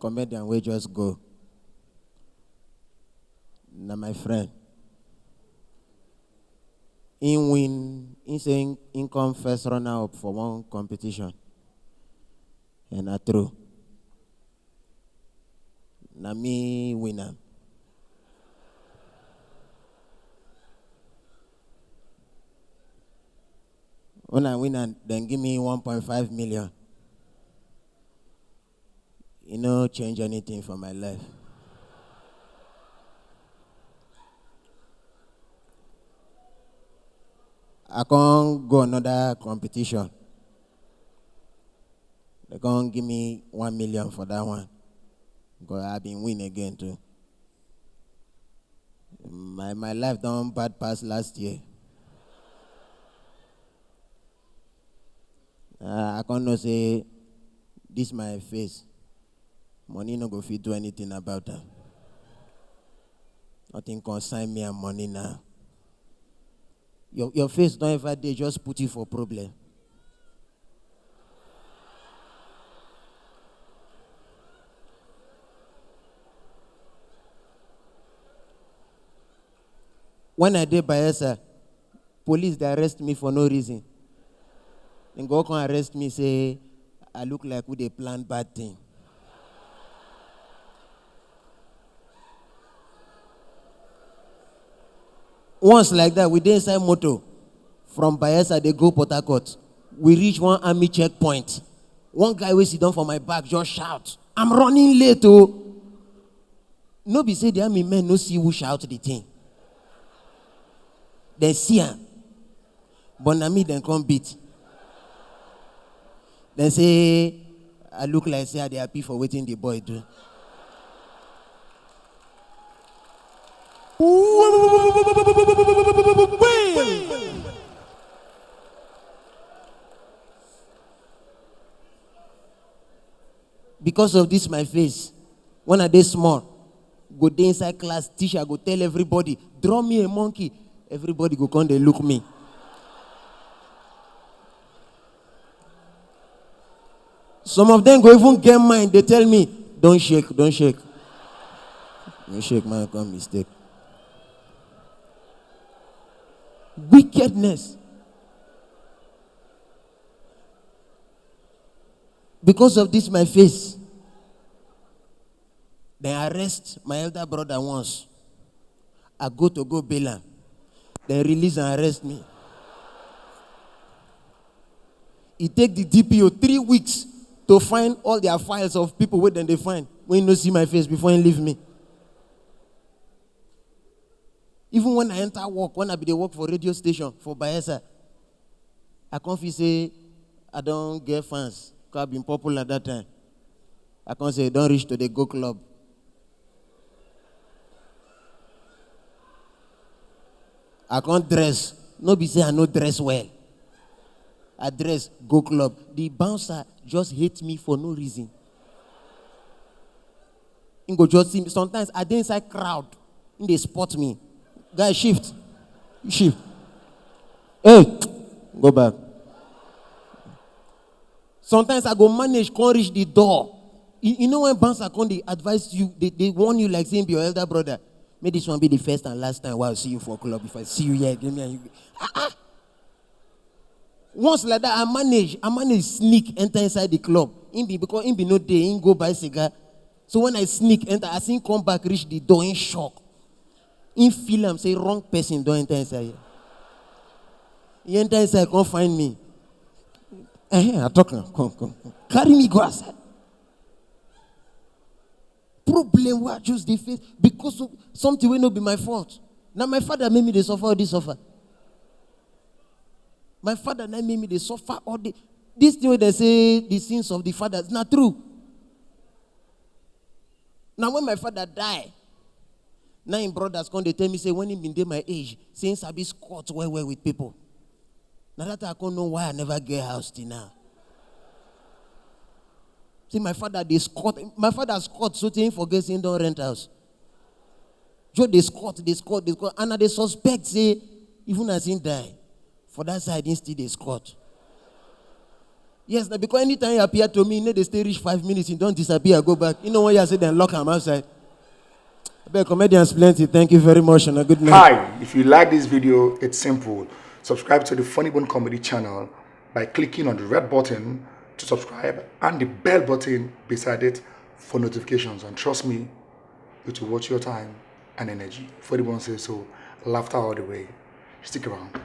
comedian will just go. Now my friend. In saying income first runner up for one competition. And I true. Now me winner. When I win, then give me 1.5 million. You know, change anything for my life. I can't go another competition. They can't give me 1 million for that one. Because I've been winning again too. My life done bad past last year. I can't no say this my face. Money no go fit do anything about that. Nothing concern me and money now. Your face don't ever they just put you for problem. When I did Bayelsa, police they arrest me for no reason. Then go come arrest me, say I look like who they plan bad thing. Once like that, we did inside motor from Bayelsa, they go Port Harcourt. We reach one army checkpoint. One guy will sit down for my back, just shout, "I'm running late, oh." No be say the army men no see who shout the thing. They see him. But na me then come beat. Then say, I look like say they happy for waiting the boy do. Because of this, my face, when I dey small, go dey inside class, teacher go tell everybody, draw me a monkey. Everybody go come, they look me. Some of them go even get mine. They tell me, don't shake, don't shake. Don't shake, man, come mistake. Wickedness. Because of this, my face, they arrest my elder brother once. I go bail him. They release and arrest me. It take the DPO 3 weeks to find all their files of people where then they find when you no see my face before you leave me. Even when I enter work, when I be the work for radio station for Bayelsa, I can't feel say I don't get fans because I've been popular at that time. I can't say don't reach to the go club. I can't dress. No be say I no dress well. I dress, go club. The bouncer just hates me for no reason. He go just see me. Sometimes I dey inside crowd. They spot me. Guys, shift. Shift. Hey, go back. Sometimes I go manage, can't reach the door. You know when bouncer come, they advise you, they warn you like saying be your elder brother. May this one be the first and last time while I see you for a club. If I see you here, give me and you. Once like that, I manage sneak, enter inside the club. Because in be no day, in go buy cigar. So when I sneak, enter, I see him come back, reach the door in shock. In feel him say wrong person don't enter inside here. He enter inside, come find me. I talk now. Come. Carry me, go outside. Problem where I choose the face because of something will not be my fault. Now my father made me they suffer all this suffer. My father now made me they suffer all the this thing where they say the sins of the father is not true. Now when my father died, now in brothers come they tell me say when he been there my age, since I be squat well with people. Now that I can't know why I never get house till now. See, my father, they squat. My father squat, so he forgets he don't rent house. Joe, they squat. And they suspect, say, even as he die, for that side, he still they squat. Yes, now because anytime you appear to me, they stay reach 5 minutes, you don't disappear, go back. You know what you say, then lock them outside. I comedians plenty. Thank you very much and a good night. Hi, if you like this video, it's simple. Subscribe to the Funnybone comedy channel by clicking on the red button to subscribe and the bell button beside it for notifications. And trust me, it will watch your time and energy. Funnybone says so. Laughter all the way. Stick around.